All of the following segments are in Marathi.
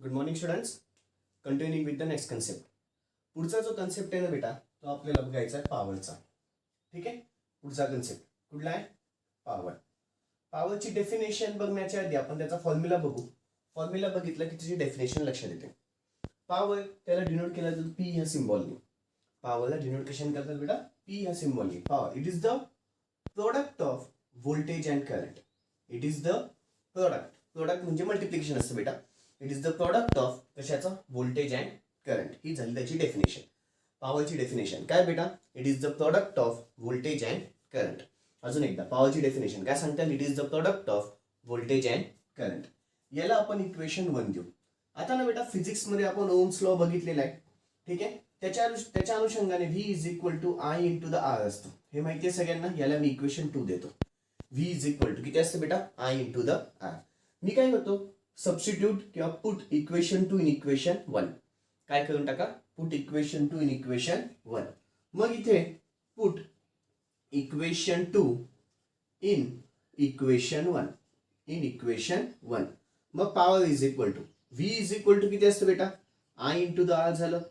Good morning students. Continuing with the next concept. पुढचा जो कन्सेप्ट आहे ना बेटा, तो आपल्याला बघायचा आहे पॉवरचा. ठीक आहे. पुढचा कन्सेप्ट कुठला आहे? पॉवर. पॉवरची डेफिनेशन बघण्याच्या आधी आपण त्याचा फॉर्म्युला बघू. फॉर्म्युला बघितलं की त्याची डेफिनेशन लक्षात येते. पॉवर त्याला डिनोट केला जातो पी ह्या सिम्बॉलने. पॉवरला डिनोट कशाने करतात बेटा? पी ह्या सिम्बॉलने. Power it is the product of voltage and current. It is the product म्हणजे मल्टिप्लिकेशन असतं बेटा. It is the product of कशाचा? Voltage and current. ही झाली त्याची डेफिनेशन. पॉवरची डेफिनेशन काय बेटा? It is the product of voltage and current. अजून एकदा पॉवरची डेफिनेशन काय सांगतात? It is the product of voltage and current. याला आपण इक्वेशन 1 देऊ. आता ना बेटा फिजिक्स मध्ये आपण ओम्स लॉ बघितलेला आहे. ठीक आहे. त्याच्या अनुषंगाने V is equal to I into the R असतो. हे माहिती आहे सगळ्यांना. याला मी इक्वेशन 2 देतो. व्ही इज इक्वल टू किती असतं बेटा? I into the R. मी काय करतो? सबस्टिट्यूट किंवा पुट इक्वेशन 2 इन इक्वेशन 1. काय करून टाका? Put equation 2 in equation 1. मग इथे put equation 2 in equation 1. In equation 1. मग power is equal to V is equal to किती असतं बेटा? आय इंटू द आर झालं.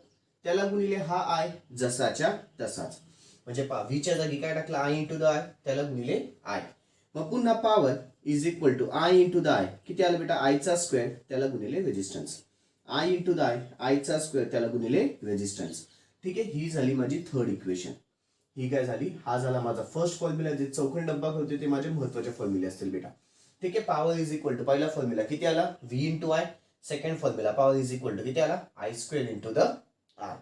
त्याला गुणिले हा आय जसाच्या तसाच. म्हणजे व्हीच्या जागी काय टाकलं? I into the I. त्याला गुणिले आय. मग पुन्हा power is equal to I into the I. किती आलं बेटा? आयचा स्क्वेअर त्याला गुणिले resistance. I into the I. आयचा स्क्वेअर त्याला गुणिले रेजिस्टन्स. ठीक आहे. ही झाली माझी थर्ड इक्वेशन. ही काय झाली? हा झाला माझा फर्स्ट फॉर्म्युला. जे चौकोन डब्बा होते ते माझे महत्वाचे फॉर्म्युले असतील बेटा. ठीक आहे. पॉवर इज इक्वल टू पहिला फॉर्म्युला किती आला? V into I. Second formula power is equal to किती आला? I square into the R.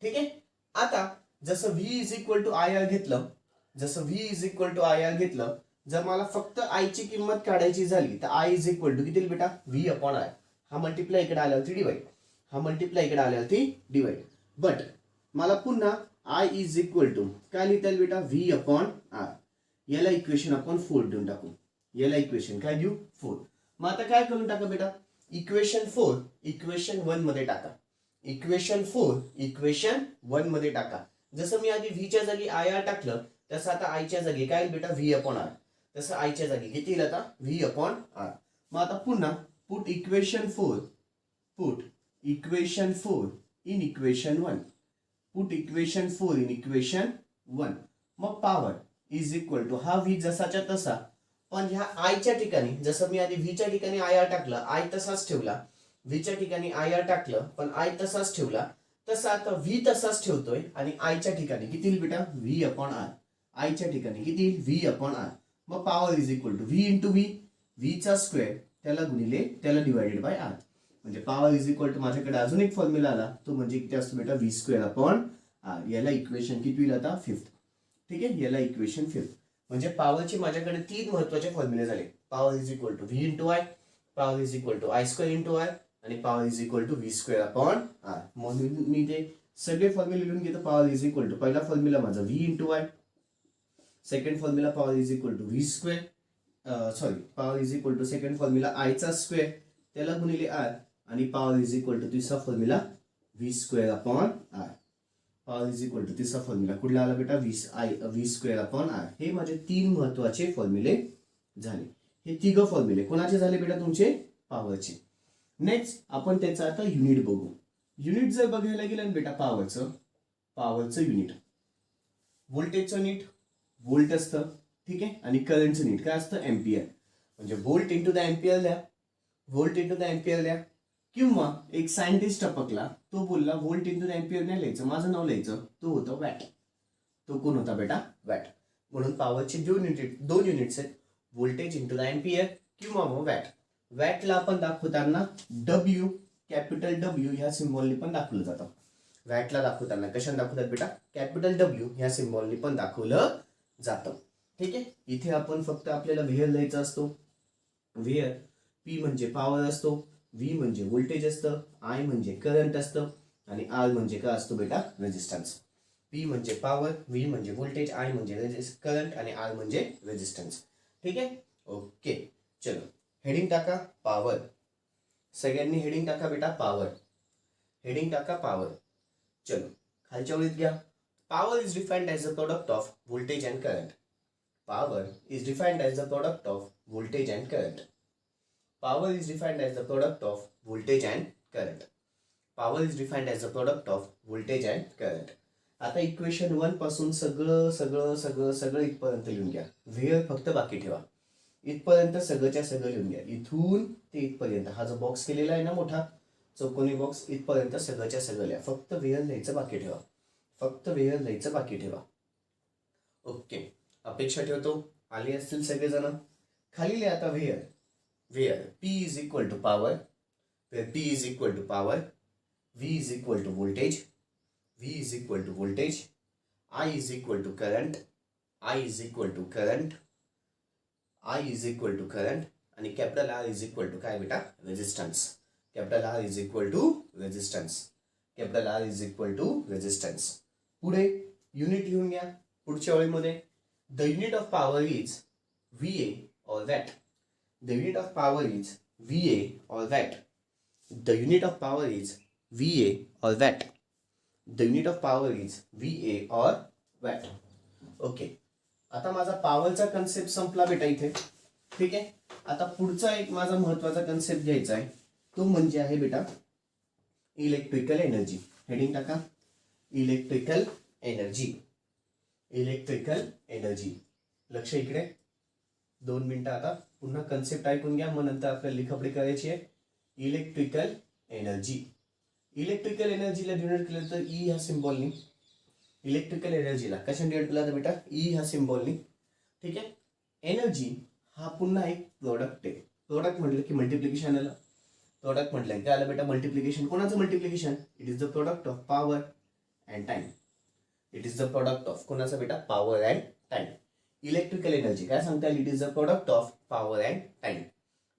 ठीक आहे. आता जसं V is equal to I R घेतलं, जर मला फक्त आय ची किंमत काढायची झाली तर आय इज इक्वल टू किती बेटा? V upon I. हा मल्टिप्लाय इकडे आल्यावरती डिवाइड. बट मला पुन्हा आय इज इक्वल टू काय लिहिता येईल बेटा? V upon R. याला इक्वेशन आपण 4 देऊन टाकू. याला इक्वेशन काय देऊ? 4. मग आता काय करून टाका बेटा? इक्वेशन 4 इक्वेशन 1 मध्ये टाका. इक्वेशन 4 इक्वेशन 1 मध्ये टाका. जसं मी आधी व्हीच्या जागी आय आर टाकलं तसं आता आयच्या जागी काय बेटा? V upon R. तसं आयच्या जागी किती येईल आता? V upon R. मग आता पुन्हा put equation 4 in equation 1. Put equation 4 in equation 1. मग पॉवर इज इक्वल टू हा व्ही जसाच्या तसा, पण ह्या आयच्या ठिकाणी जसं मी आधी व्हीच्या ठिकाणी आय आर टाकलं, आय तसाच ठेवला. व्हीच्या ठिकाणी आय आर टाकलं पण आय तसाच ठेवला. तसं आता व्ही तसाच ठेवतोय आणि आयच्या ठिकाणी किती येईल बेटा? V upon R. आयच्या ठिकाणी किती येईल? V upon R. मग power is equal to V into V. व्हीचा स्क्वेअर त्याला गुणिले त्याला डिवाइडेड बाय आर. म्हणजे पॉवर इज इक्वल टू माझ्याकडे अजून एक फॉर्म्युला आला. तो म्हणजे किती असतो बेटा? V square upon R. याला इक्वेशन किती होईल आता? 5th. ठीक आहे. याला इक्वेशन 5th. म्हणजे पॉवरचे माझ्याकडे 3 महत्वाचे फॉर्म्युले झाले. Power is equal to V into I, power is equal to I square into R आणि power is equal to V square upon R. म्हणून मी ते सगळे फॉर्म्युले लिहून घेतो. पॉवर इज इक्वल टू पहिला फॉर्म्युला माझा V into I. Second formula power is equal to V square. Power is equal to second formula आयचा स्क्वेअर त्याला गुणिले आर आणि पॉवर इज इक्वल टू तिसरा formula V square upon R. Power is equal to तिसरा फॉर्म्युला कुठला आला बेटा? V square upon R. हे माझे 3 महत्वाचे फॉर्म्युले झाले. हे 3 फॉर्म्युले कोणाचे झाले बेटा? तुमचे पॉवरचे. नेक्स्ट आपण त्याचं आता युनिट बघू. युनिट जर बघायला गेलं ना बेटा पॉवरचं युनिट, व्होल्टेजचं युनिट व्होल्ट असतं. ठीक आहे. आणि करंटचं युनिट काय असतं? एम्पियर. म्हणजे व्होल्ट इंटू द एम्पियर द्या. किंवा एक सायंटिस्ट टपकला, तो बोलला व्होल्ट इंटू द एम्पियर नाही लिहायचं, माझं नाव लिहायचं. तो होता वॅट. तो कोण होता बेटा? वॅट. म्हणून पॉवरचे 2 युनिट्स आहेत. व्होल्टेज इंटू द एम्पियर किंवा मग वॅट. वॅटला आपण दाखवताना डब्ल्यू, कॅपिटल डब्ल्यू ह्या सिम्बॉलने पण दाखवलं जातं. वॅटला दाखवताना कशाने दाखवतात बेटा? कॅपिटल डब्ल्यू ह्या सिम्बॉलने पण दाखवलं जातं. ठीक आहे. इथे आपण फक्त आपल्याला व्हेअर लिहायचा असतो. व्हेअर पी म्हणजे पॉवर असतो, व्ही म्हणजे व्होल्टेज असतं, आय म्हणजे करंट असतं आणि आर म्हणजे काय असतो बेटा? रेजिस्टन्स. पी म्हणजे पॉवर, व्ही म्हणजे व्होल्टेज, आय म्हणजे करंट आणि आर म्हणजे रेजिस्टन्स. ठीक आहे. ओके. चलो हेडिंग टाका पॉवर. सगळ्यांनी हेडिंग टाका बेटा पॉवर. चलो खालच्या ओळीत घ्या. Power is defined as the product of voltage and current. Power is defined as the product of voltage and current. Current. Power is defined as a product of voltage and current. आता इक्वेशन 1 पासून सगळं सगळं सगळं सगळं इथपर्यंत लिहून घ्या. व्हेअर फक्त बाकी ठेवा. इथपर्यंत सगळंच्या सगळं लिहून घ्या. इथून ते इथपर्यंत हा जो बॉक्स केलेला आहे ना मोठा चौकोनी बॉक्स, इथपर्यंत सगळंच्या सगळं लिहा. फक्त व्हेअर लिहायचं बाकी ठेवा. फक्त व्हेअर लिहायचं बाकी ठेवा. ओके, अपेक्षा ठेवतो आले असतील सगळेजण. खाली लिहा आता where. Where P is equal to power. Where P is equal to power, V is equal to voltage, V is equal to voltage, I is equal to current, I is equal to current, I is equal to current आणि capital R is equal to काय बेटा? Resistance. Capital R is equal to resistance. Capital R is equal to resistance. पुढे युनिट लिहून घ्या पुढच्या ओळीमध्ये. The unit of power is VA or watt. The unit of power is VA or watt. The unit of power is VA or watt. The unit of power is VA or watt. Okay, आता माझा पॉवरचा कन्सेप्ट संपला बेटा इथे. ठीक आहे. आता पुढचा एक माझा महत्वाचा कन्सेप्ट घ्यायचा आहे, तो म्हणजे आहे बेटा इलेक्ट्रिकल एनर्जी. हेडिंग टाका, इलेक्ट्रिकल एनर्जी. Electrical energy. लक्ष इकडे. 2 मिनिटं आता पुन्हा कन्सेप्ट ऐकून घ्या, मग नंतर आपल्याला लिखापडी करायची आहे. Electrical energy. इलेक्ट्रिकल एनर्जीला डिनोट केलं तर ई ह्या सिम्बॉलनी. इलेक्ट्रिकल एनर्जीला कशाने डिनोट केला तर बेटा ई ह्या सिम्बॉलनी. ठीक आहे. एनर्जी हा पुन्हा एक प्रोडक्ट आहे. प्रोडक्ट म्हटलं की मल्टिप्लिकेशन आलं. प्रोडक्ट म्हटलं काय आलं बेटा? मल्टिप्लिकेशन. कोणाचं multiplication? It is the product of power and time. It is the product of कोणाचं बेटा? Power and time. Electrical energy काय सांगता येईल? It is the product of power and time.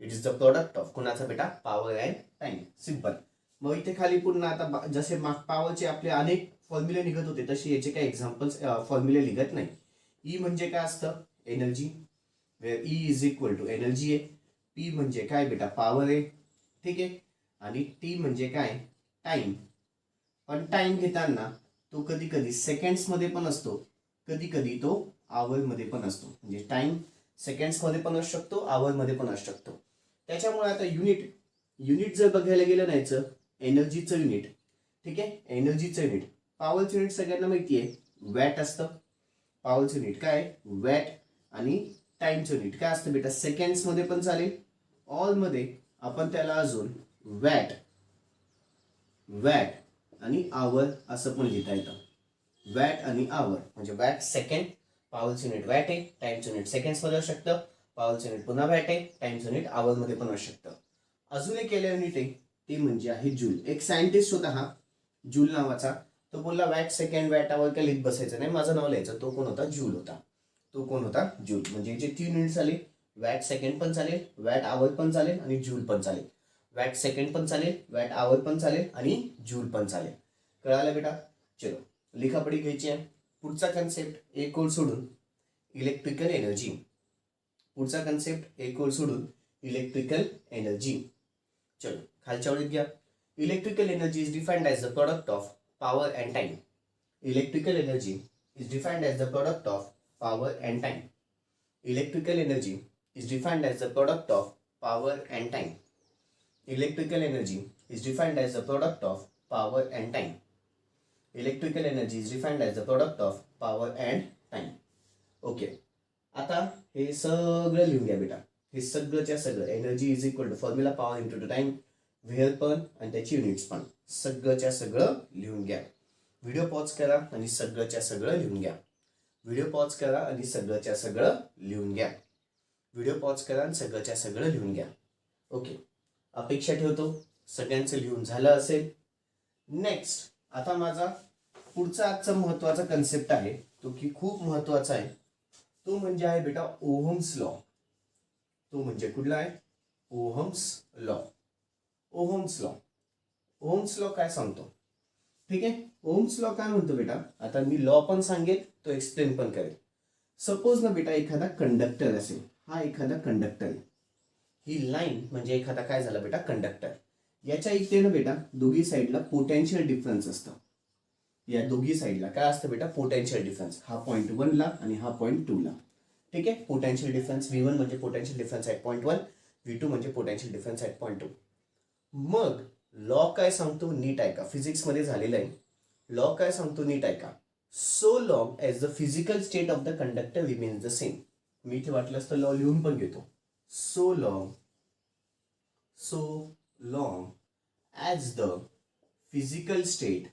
It is the product of कोणाचं बेटा? Power and time. सिम्पल. मग इथे खाली पुन्हा आता जसे पॉवरचे आपले अनेक फॉर्म्युले निघत होते तसे याचे काही एक्झाम्पल्स फॉर्म्युले निघत नाही. ई म्हणजे काय असतं? Energy. Where E is equal to energy आहे. पी म्हणजे काय बेटा? पॉवर आहे. ठीक आहे. आणि टी म्हणजे काय? टाइम. पण टाइम घेताना तो कधी कधी सेकंड्समध्ये पण असतो, कधी कधी तो आवरमध्ये पण असतो. म्हणजे टाइम सेकंड्समध्ये पण असू शकतो, आवरमध्ये पण असू शकतो. त्याच्यामुळे आता युनिट जर बघायला गेलं नाहीचं, एनर्जीचं युनिट. ठीक आहे. एनर्जीचं युनिट. पॉवरचं युनिट सगळ्यांना माहिती आहे, वॅट असतं. पॉवरचं युनिट काय? वॅट. आणि टाइमचं युनिट काय असतं बेटा? सेकंड्समध्ये पण चालेल, ऑलमध्ये आपण त्याला अजून वॅट आणि आवर असं पण लिहिता येतं. वॅट आणि आवर म्हणजे वॅट सेकंड. पॉवरचं युनिट वॅट आहे, टाइमचं युनिट सेकंड्समध्ये असू शकतं. पॉवरचं युनिट पुन्हा वॅट आहे, टाइमचं युनिट आवरमध्ये पण असू शकतं. अजून एक युनिट आहे ते म्हणजे आहे जूल. एक सायंटिस्ट होता हा जूल नावाचा. तो बोलला वॅट सेकंड वॅट आवर काय लिहित बसायचं नाही, माझं नाव लिहायचं. तो कोण होता? जूल होता. तो कोण होता? जूल. म्हणजे जे 3 युनिट्स आले, वॅट सेकंड पण चालेल, वॅट आवर पण चालेल आणि जूल पण चालेल. वॅट सेकंड पण चालेल, वॅट आवर पण चालेल आणि जूल पण चालेल. कळालं बेटा? चलो लिखापडी घ्यायची आहे. पुढचा कन्सेप्ट एक ओळ सोडून इलेक्ट्रिकल एनर्जी. पुढचा कन्सेप्ट एक ओळ सोडून इलेक्ट्रिकल एनर्जी. चलो खालच्या ओळीत घ्या. Electrical energy is defined as the product of power and time. Electrical energy is defined as the product of power and time. Electrical energy is defined as the product of power and time. Electrical energy is defined as the product of power and time. Electrical energy is defined as the product of power and time. Okay, आता हे सगळं लिहून घ्या बेटा. हे सगळंच्या सगळं energy is equal to formula power into time. Where पण आणि त्याची युनिट्स पण सगळंच्या सगळं लिहून घ्या. व्हिडिओ पॉज करा आणि सगळंच्या सगळं लिहून घ्या. व्हिडिओ पॉज करा आणि सगळंच्या सगळं लिहून घ्या. व्हिडिओ पॉज करा आणि सगळंच्या सगळं लिहून घ्या. ओके, अपेक्षा ठेवतो सगळ्यांचं लिहून झालं असेल. नेक्स्ट आता माझा पुढचा आजचा महत्वाचा कन्सेप्ट आहे, तो की खूप महत्वाचा आहे. तो म्हणजे आहे बेटा ओहम्स लॉ. तो म्हणजे कुठला आहे? Ohm's law. Ohm's law. Ohm's law काय सांगतो? ठीक आहे. ओहम्स लॉ काय म्हणतो बेटा? आता मी लॉ पण सांगेल, तो एक्सप्लेन पण करेल. सपोज ना बेटा एखादा कंडक्टर असेल. हा एखादा कंडक्टर आहे. ही लाईन म्हणजे एखादा काय झाला बेटा? कंडक्टर. याच्या इथे ना बेटा दोघी साईडला पोटेन्शियल डिफरन्स असतं. या दोघी साईडला काय असतं बेटा? Potential difference. हा पॉईंट 1 ला आणि हा पॉईंट 2 ला. ठीक आहे. पोटेन्शियल डिफरन्स V1 म्हणजे potential difference at point 1, V2 म्हणजे पोटेन्शियल डिफरन्स ॲट पॉईंट 2. मग लॉ काय सांगतो नीट ऐका, फिजिक्स मध्ये झालेलं आहे. लॉ काय सांगतो नीट ऐका. So long as the physical state of the conductor remains the same. मी इथे वाटलंच तर लॉ लिहून पण घेतो. So long as the physical state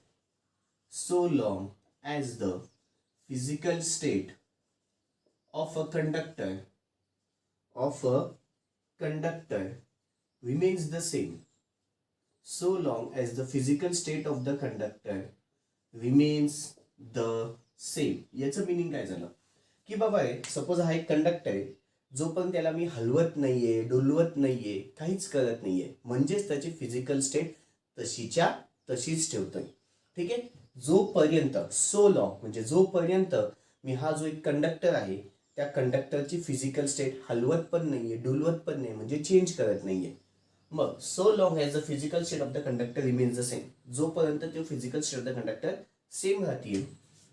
so long as the physical state of a conductor remains the same. So long as the physical state of the conductor remains the same. याचं मिनिंग काय झालं की बाबा रे, सपोज हा एक कंडक्टर आहे, जो पण त्याला मी हलवत नाहीये, डोलवत नाहीये, काहीच करत नाहीये, म्हणजेच त्याची फिजिकल स्टेट तशीच्या तशीच ठेवतोय. ठीक आहे. जोपर्यंत सो लॉंग म्हणजे जोपर्यंत मी हा जो एक कंडक्टर आहे त्या कंडक्टरची फिजिकल स्टेट हलवत पण नाहीये, डोलवत पण नाही, म्हणजे चेंज करत नाहीये. मग so long as the physical state of the conductor remains the same. जोपर्यंत तो physical state of the conductor same राहतील,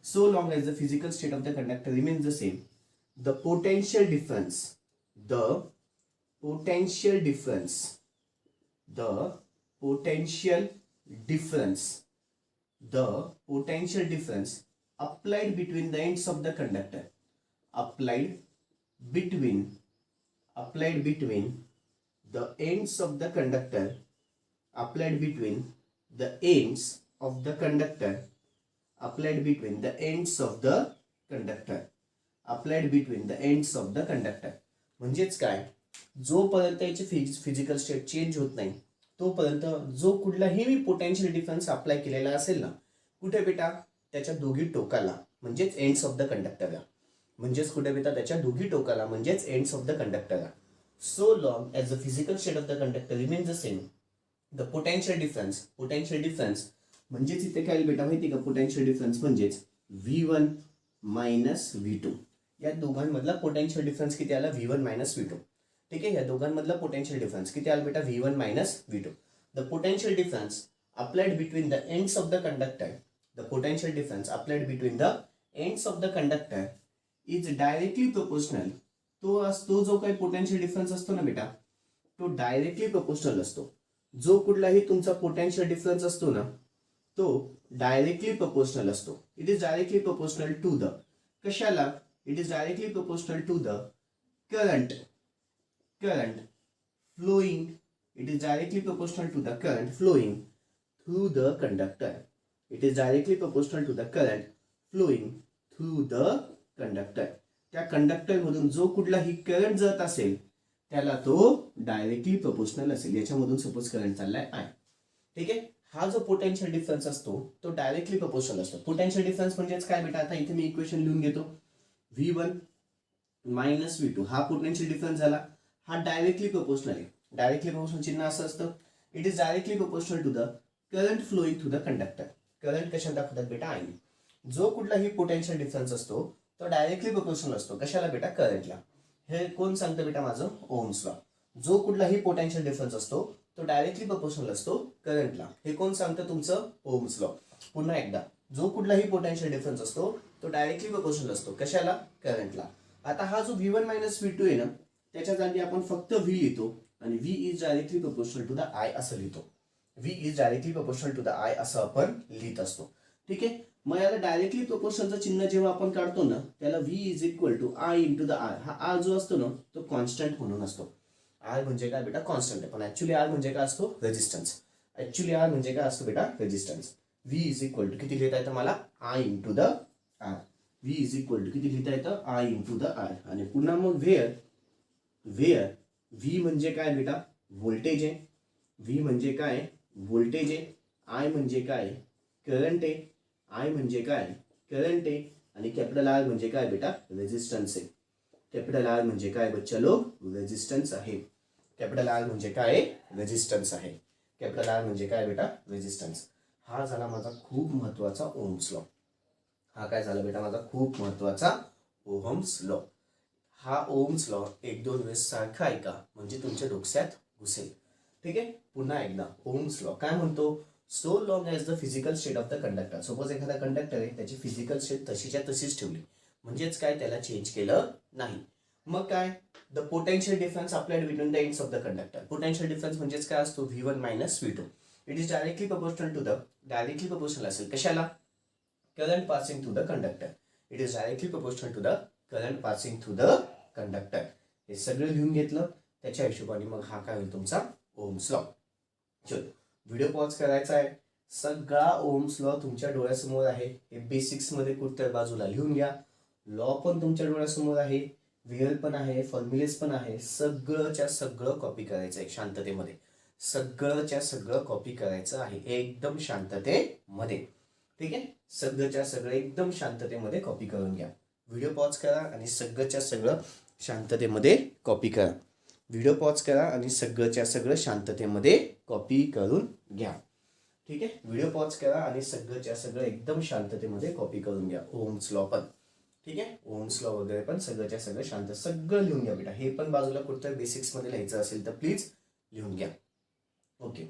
so long as the physical state of the conductor remains the same, the potential difference the potential difference the potential difference the potential difference applied between the ends of the conductor applied between the ends of the conductor applied between the ends of the conductor applied between the ends of the conductor applied between the ends of the conductor. म्हणजेच काय, जोपर्यंत याची फिजिकल स्टेट चेंज होत नाही तोपर्यंत जो कुठलाही मी पोटेन्शियल डिफरन्स अप्लाय केलेला असेल ना, कुठे बेटा, त्याच्या दोघी टोकाला, म्हणजेच एंड्स ऑफ द कंडक्टरला, म्हणजेच कुठे बेटा, त्याच्या दोघी टोकाला, म्हणजेच एंड्स ऑफ द कंडक्टरला. So long as the physical state of the conductor remains the same, the potential difference म्हणजेच इथे काय बेटा माहिती का, पोटेन्शियल डिफरन्स म्हणजेच V1 मायनस V2. या दोघांमधला पोटेन्शियल डिफरन्स किती आला, V1 मायनस V2. ठीक आहे. या दोघांमधला पोटेन्शियल डिफरन्स किती आला बेटा, V1 minus V2. The potential difference applied between the ends of the conductor, the potential difference applied between the ends of the conductor is directly proportional. तो जो काही पोटेन्शियल डिफरन्स असतो ना बेटा, तो डायरेक्टली प्रोपोर्शनल असतो. जो कुठलाही तुमचा पोटेन्शियल डिफरन्स असतो ना, तो डायरेक्टली प्रोपोर्शनल असतो. It is directly proportional to the, कशाला, it is directly proportional to the current flowing, it is directly proportional to the current flowing through the conductor. It is directly proportional to the current flowing through the conductor. त्या कंडक्टर मधून जो कुठलाही करंट जात असेल त्याला तो डायरेक्टली प्रोपोर्शनल असेल. याच्यामधून सपोज करंट चाललाय I. ठीक आहे. हा जो पोटेन्शियल डिफरन्स असतो तो डायरेक्टली प्रोपोर्शनल असतो. पोटेन्शियल डिफरन्स म्हणजेच काय बेटा, आता इथे मी इक्वेशन लिहून घेतो. V1 मायनस V2 हा पोटेन्शियल डिफरन्स झाला. हा डायरेक्टली प्रोपोर्शनल आहे. डायरेक्टली प्रोपोर्शनल चिन्ह असं असतं, it is directly proportional to the current flowing through the conductor. Current कशात दाखवतात बेटा, I. जो कुठलाही पोटेन्शियल डिफरन्स असतो तो डायरेक्टली प्रोपोर्शनल असतो. कशाला बेटा, करंटला. हे कोण सांगतं बेटा, माझं ओम्स लॉ. जो कुठलाही पोटेन्शियल डिफरन्स असतो तो डायरेक्टली प्रोपोर्शनल असतो करंटला. हे कोण सांगतं, तुमचं ओम्स लॉ. पुन्हा एकदा, जो कुठलाही पोटेन्शियल डिफरन्स असतो तो डायरेक्टली प्रोपोर्शनल असतो. कशाला, करंटला. आता हा जो V1 मायनस V2 आहे ना, त्याच्या जागी आपण फक्त V लिहितो आणि V is directly proportional to the I असं लिहितो. V is directly proportional to the I असं आपण लिहित असतो. ठीक आहे. मग याला डायरेक्टली प्रोपोर्शनलचं चिन्ह जेव्हा आपण काढतो ना, त्याला V is equal to I into the R. हा R जो असतो ना तो कॉन्स्टंट म्हणून असतो. R म्हणजे काय बेटा, कॉन्स्टंट आहे. पण ऍक्च्युली R म्हणजे काय असतो, रेजिस्टन्स. ऍक्च्युली R म्हणजे काय असतो बेटा, resistance. V is equal to किती लिहिता येतं मला, I into the R. V is equal to किती लिहिता येतं, I इंटू द R. आणि पुन्हा मग वेअर V म्हणजे काय बेटा, व्होल्टेज आहे. V म्हणजे काय, व्होल्टेज आहे. I म्हणजे काय, करंट आहे. I म्हणजे काय, करंट आहे. आणि कॅपिटल R म्हणजे काय बेटा, रेजिस्टन्स आहे. कॅपिटल R म्हणजे काय बच्चा लोग, रेजिस्टन्स आहे. कॅपिटल R म्हणजे काय, रेजिस्टन्स आहे. कॅपिटल R म्हणजे काय बेटा, रेजिस्टन्स. हा झाला माझा खूप महत्वाचा ओम्स लॉ. हा काय झाला बेटा, माझा खूप महत्वाचा ओहम्स लॉ. हा ओम्स लॉ एक दोन वेळेस सारखा ऐका म्हणजे तुमच्या डोक्यात घुसेल. ठीक आहे. पुन्हा एकदा, ओम्स लॉ काय म्हणतो, so long as the physical state of the conductor. Suppose एखादा कंडक्टर आहे, त्याची फिजिकल स्टेट तशीच्या तशीच ठेवली, म्हणजेच काय, त्याला चेंज केलं नाही. मग काय, the potential difference applied between the ends of the conductor. Potential difference म्हणजेच काय असतो, V1 minus V2. It is directly proportional असेल कशाला, current passing through the conductor. It is directly proportional to the current passing through the conductor. हे सगळं लिहून घेतलं, त्याच्या हिशोबाने मग हा काय होईल तुमचा ओम्स लॉ. चलो व्हिडिओ पॉज करायचा आहे. सगळा ओम्स लॉ तुमच्या डोळ्यासमोर आहे. हे बेसिक्स मध्ये कुठल्या बाजूला लिहून घ्या. लॉ पण तुमच्या डोळ्यासमोर आहे, व्हिएल पण आहे, फॉर्म्युलेस पण आहे. सगळंच्या सगळं कॉपी करायचं आहे शांततेमध्ये. सगळंच्या सगळं कॉपी करायचं आहे एकदम शांततेमध्ये. ठीक आहे, सगळंच्या सगळं एकदम शांततेमध्ये कॉपी करून घ्या. व्हिडिओ पॉज करा आणि सगळंच्या सगळं शांततेमध्ये कॉपी करा. व्हिडिओ पॉज करा आणि सगळंच्या सगळं शांततेमध्ये कॉपी करून घ्या. ठीक आहे, व्हिडिओ पॉज करा आणि सगळंच्या सगळं एकदम शांततेमध्ये कॉपी करून घ्या. ओम्स लॉ पण, ठीक आहे, ओम्स लॉ वगैरे पण सगळंच्या सगळं शांत सगळं लिहून घ्या बेटा. हे पण बाजूला कुठं बेसिक्स मध्ये लिहायचं असेल तर प्लीज लिहून घ्या. ओके,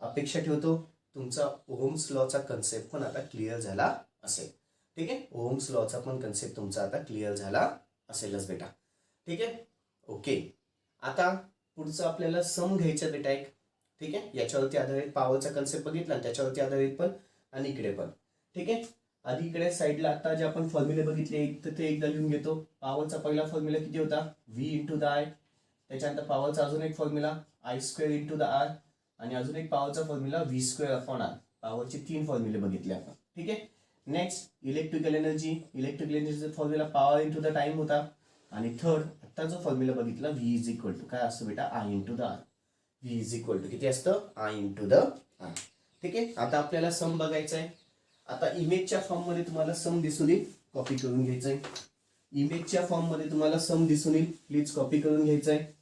अपेक्षा ठेवतो तुमचा ओम्स लॉचा कन्सेप्ट पण आता क्लिअर झाला असेल. ठीक आहे, ओम्स लॉचा पण कन्सेप्ट तुमचा आता क्लिअर झाला असेलच बेटा. ठीक आहे, ओके. आता पुढचं आपल्याला सम घ्यायचं बेटा एक. ठीक आहे, याच्यावरती आधारित पॉवरचा कन्सेप्ट बघितला, त्याच्यावरती आधारित पण आणि इकडे पण. ठीक आहे, आधी इकडे साईडला आता जे आपण फॉर्म्युले बघितले तर ते एकदा लिहून घेतो. पॉवरचा पहिला फॉर्म्युला किती होता, व्ही इंटू द आय. त्याच्यानंतर पॉवरचा अजून एक formula I square into the R, आणि अजून एक पॉवरचा formula V square upon R. पॉवरचे 3 फॉर्म्युले बघितले आपण. ठीक आहे, नेक्स्ट इलेक्ट्रिकल एनर्जीचा formula power into the time होता. आणि थर्ड आता जो फॉर्म्युला बघितला व्ही इज इक्वल टू काय असतं बेटा, I into the R. V is equal to किती असतं, आय इंटू द आर. ठीक आहे, आता आपल्याला सम बघायचा आहे. आता इमेजच्या फॉर्म मध्ये तुम्हाला सम दिसून येईल, कॉपी करून घ्यायचं आहे. इमेजच्या फॉर्म मध्ये तुम्हाला सम दिसून येईल, प्लीज कॉपी करून घ्यायचं आहे.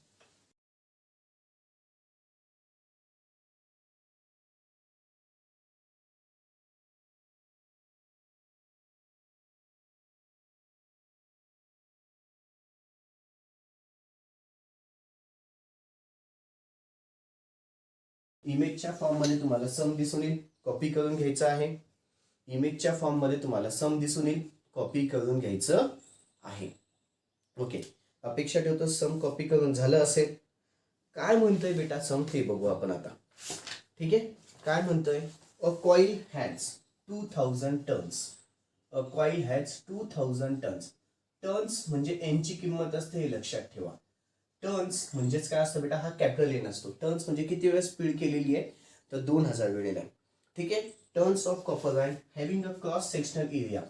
इमेजच्या फॉर्म मध्ये तुम्हाला सम दिसून येईल, कॉपी करून घ्यायचं आहे. इमेजच्या फॉर्म मध्ये तुम्हाला सम दिसून येईल, कॉपी करून घ्यायचं आहे. ओके, अपेक्षा ठेवतो सम कॉपी करून झालं असेल. काय म्हणतोय बेटा सम ते बघू आपण आता. ठीक आहे, काय म्हणतोय, a coil has 2000 turns. A coil has 2000 turns. Turns म्हणजे एनची किंमत असते हे लक्षात ठेवा. टर्न्स म्हणजेच काय असतं बेटा, हा कॅपिटल एन असतो. टर्न्स म्हणजे किती वेळेस स्पीड केलेली आहे तर 2000 वेळेला. ठीक आहे, turns of copper one having a cross sectional area.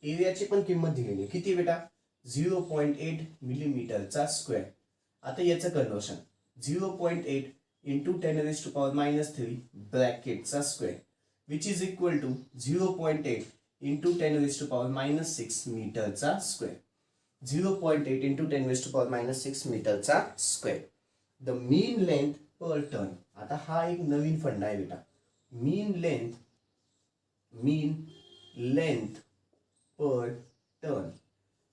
एरियाची पण किंमत दिलेली आहे किती बेटा, 0.8 मिलीमीटरचा स्क्वेअर. आता याचं कन्वर्शन 0.8 इंटू 10⁻³ ब्रॅकेटचा square which is equal to 0.8 into 10⁻6 मीटरचा स्क्वेअर. 0.8 इंटू 10⁻6 मीटरचा square. The mean length per turn. आता हा एक नवीन फंडा आहे बेटा. Mean length per turn.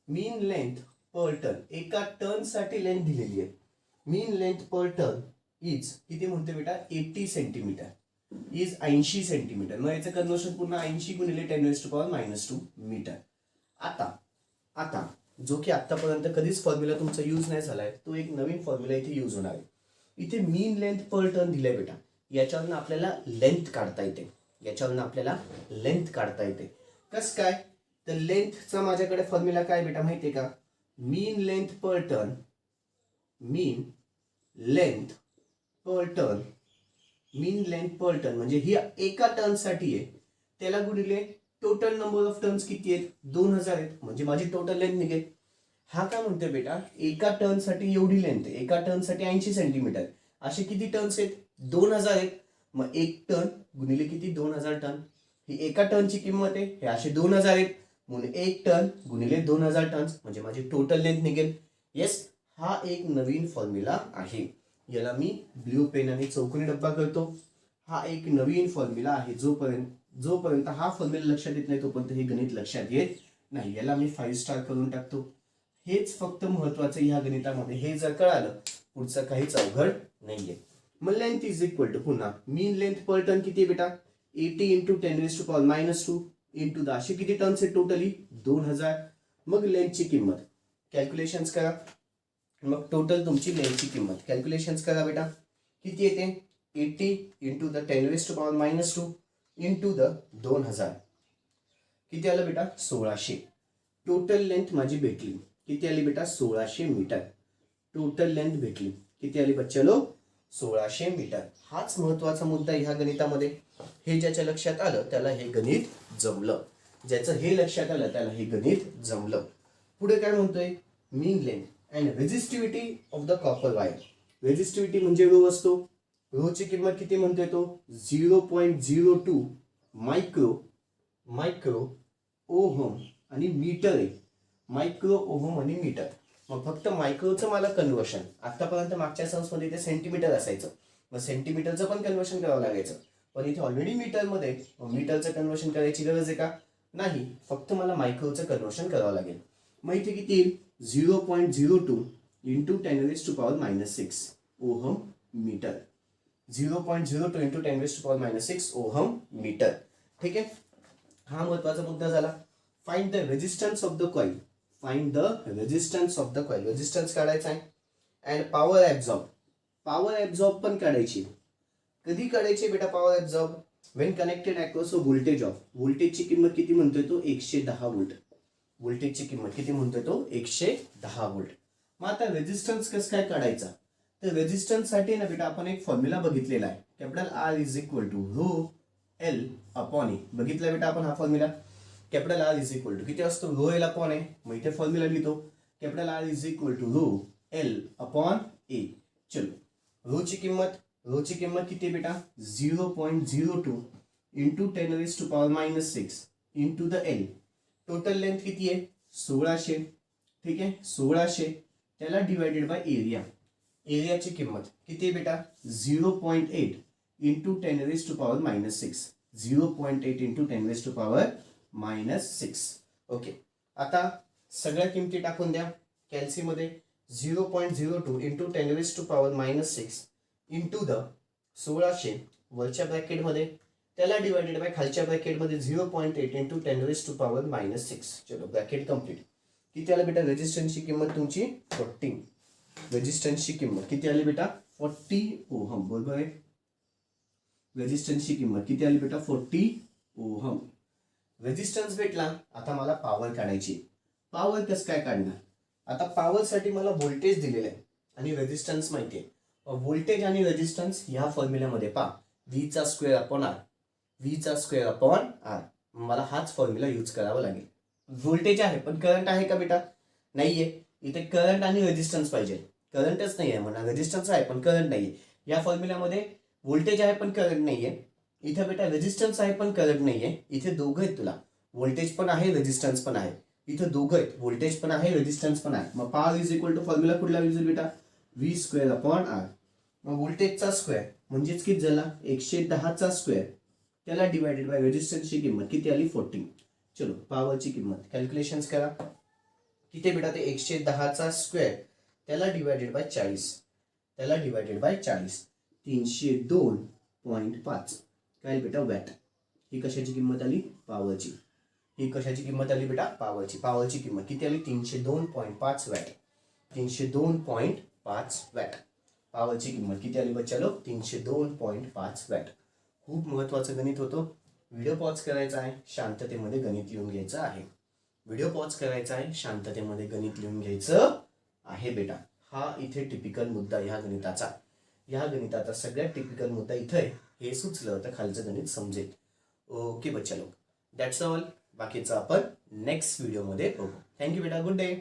Mean length per turn, एका टर्न साठी लेंथ दिलेली आहे. Mean length per turn is किती म्हणते बेटा, 80 सेंटीमीटर. Is 80 centimetre. मग याचं कन्वर्शन पुन्हा 80 गुणिले 10⁻² मीटर. आता जो की आतापर्यंत कधीच फॉर्म्युला तुमचा यूज नाही झालाय, तो एक नवीन फॉर्म्युला इथे यूज होणार आहे. इथे मीन लेंथ पर टर्न दिलाय बेटा. याच्यावरनं आपल्याला लेंथ काढता येते. कस काय, तर लेंथचा माझ्याकडे फॉर्म्युला काय बेटा माहितीये का, मीन लेंथ पर टर्न म्हणजे ही एका टर्न साठी आहे, त्याला गुणिले टोटल नंबर ऑफ टर्न्स किती आहेत, 2000 आहेत, म्हणजे माझी टोटल लेंथ निघेल. हा काय म्हणतोय बेटा, एका टर्न साठी एवढी लेंथ आहे, एका टर्न साठी 80 सेंटीमीटर. असे किती टर्न्स आहेत, 2000 आहेत. मग एक टर्न गुणिले किती, 2000 टर्न. ही एका टर्नची किंमत आहे, हे असे 2000 आहेत, म्हणून एक टर्न गुणिले 2000 टर्न्स म्हणजे माझी टोटल लेंथ निघेल. येस, हा एक नवीन फॉर्म्युला आहे. याला मी ब्ल्यू पेनाने चौकोनी डब्बा करतो. हा एक नवीन फॉर्म्युला आहे. जोपर्यंत हा फॉर्म्युला लक्षात येत नाही तोपर्यंत हे गणित लक्षात येत नाही. याला मी 5 स्टार करून टाकतो. हेच फक्त महत्वाचं ह्या गणितामध्ये. हे जर कळालं पुढचं काहीच अवघड नाहीये. मग लेंथ इज इक्वल टू, पुन्हा मीन लेंथ पर टर्न किती बेटा, 80 इंटू 10⁻² इंटू 10. असे किती टर्न्स आहेत टोटली, 2000. मग लेंथची किंमत कॅल्क्युलेशन्स करा. मग टोटल तुमची लेंथची किंमत कॅल्क्युलेशन्स करा बेटा. किती येते, 80 इंटू द 10⁻⁻² इंटू द 2000 किती आलं बेटा 1600. टोटल लेंथ माझी भेटली किती आली बेटा 1600 मीटर. टोटल लेंथ भेटली किती आली बच्चालो 1600 मीटर. हाच महत्वाचा मुद्दा ह्या गणितामध्ये. हे ज्याच्या लक्षात आलं त्याला हे गणित जमलं. ज्याचं हे लक्षात आलं त्याला हे गणित जमलं. पुढे काय म्हणतोय mean length and resistivity of the copper wire. Resistivity म्हणजे रो असतो. रोची किंमत किती म्हणतोय तो 0.02 मायक्रो ओहम आणि मीटर आहे. मायक्रो ओहम आणि मीटर. मग फक्त मायक्रोचं मला कन्वर्शन आतापर्यंत मागच्या सॉल्व्समध्ये ते सेंटीमीटर असायचं. मग सेंटीमीटरचं पण कन्वर्शन करावं लागायचं. पण इथे ऑलरेडी मीटरमध्ये मीटरचं कन्वर्शन करायची गरज आहे का नाही. फक्त मला मायक्रोचं कन्वर्शन करावं लागेल. मग इथे किती येईल 0.02 into 10⁻⁻6 ohm metre. 0.02 into 10⁻⁻6 ohm metre. ठीक आहे. हा महत्वाचा मुद्दा झाला. Find the resistance of the coil. Find the resistance of the coil. Resistance काढायचा आहे. And power absorb. Power absorb पण काढायची. कधी काढायची बेटा power absorb when connected across a voltage of. व्होल्टेजची किंमत किती म्हणतोय तो 110 व्होल्ट. व्होल्टेजची किंमत किती म्हणतोय तो 110 व्होल्ट. मग आता रेजिस्टन्स कसं काय काढायचा. तर रेजिस्टन्स साठी ना बेटा आपण एक फॉर्म्युला बघितलेला आहे. Capital R is equal to rho L upon A. बघितलं बेटा आपण हा formula. Capital R is equal to किती असतो रो एल अपॉन ए. मग इथे फॉर्म्युला लिहितो capital R is equal to rho L upon A. चलो रोची किंमत किती आहे बेटा 0.02 into 10⁻⁻6 into the L. Total length किती आहे 1600. ठीक आहे 1600 त्याला डिवायडेड बाय एरिया. एरियाची किंमत किती आहे बेटा 0.8 इंटू 10⁻⁻6. 0.8 इंटू 10⁻⁻6. ओके. आता सगळ्या किमती टाकून द्या कॅल्सीमध्ये. 0.02 इंटू 10⁻⁻6 इंटू द 1600 वरच्या ब्रॅकेटमध्ये त्याला डिवायडेड बाय खालच्या ब्रॅकेटमध्ये 0.8 इंटू 10⁻⁻6. चलो ब्रॅकेट कम्प्लीट. किती आलं बेटा रेजिस्टन्सची किंमत तुमची 40. रेजिस्टन्सची किंमत किती आली बेटा 40 ओहम. बरोबर आहे. रेजिस्टन्सची किंमत किती आली बेटा 40 ओहम. रेजिस्टन्स भेटला. आता मला पॉवर काढायची. पॉवर कसं काय काढणार. आता पॉवर साठी मला व्होल्टेज दिलेलं आहे आणि रेजिस्टन्स माहिती आहे. व्होल्टेज आणि रेजिस्टन्स ह्या फॉर्म्युल्यामध्ये पहा V² upon R. V² upon R. मला हाच फॉर्म्युला यूज करावा लागेल. व्होल्टेज आहे पण करंट आहे का बेटा नाहीये. इथे करंट आणि रेजिस्टन्स पाहिजे. करंटच नाही आहे म्हणा. रेजिस्टन्स आहे पण करंट नाहीये. या फॉर्म्युल्यामध्ये व्होल्टेज आहे पण करंट नाहीये. इथे बेटा रेजिस्टन्स आहे पण करंट नाहीये. इथे दोघं आहेत तुला. व्होल्टेज पण आहे रेजिस्टन्स पण आहे. इथे दोघं आहेत. व्होल्टेज पण आहे रेजिस्टन्स पण आहे. मग power is equal to formula कुठला यूज बेटा V² अपॉन R. मग व्होल्टेजचा स्क्वेअर म्हणजेच किती झाला 110चा स्क्वेअर त्याला डिवायडेड बाय रेजिस्टन्सची किंमत किती आली 40. चलो पॉवरची किंमत कॅल्क्युलेशन्स करा. किती बेटा ते 110चा स्क्वेअर त्याला डिवायडेड बाय 40. त्याला डिवायडेड बाय 40 302.5 काय बेटा वॅट. ही कशाची किंमत आली पॉवरची. ही कशाची किंमत आली बेटा पॉवरची. पॉवरची किंमत किती आली 302.5 वॅट. 302.5 वॅट. पॉवरची किंमत किती आली बच्चालो 302.5 वॅट. खूप महत्वाचं गणित होतं. व्हिडिओ पॉज करायचा आहे. शांततेमध्ये गणित लिहून घ्यायचं आहे. व्हिडिओ पॉज करायचा आहे. शांततेमध्ये गणित लिहून घ्यायचं आहे बेटा. हा इथे टिपिकल मुद्दा ह्या गणिताचा. ह्या गणिताचा सगळ्यात टिपिकल मुद्दा इथे हे सुचलं तर खालचं गणित समजेल. ओके बच्चा लोक दॅट्स ऑल. बाकीचं आपण नेक्स्ट व्हिडिओमध्ये बघू. थँक्यू बेटा. Good day.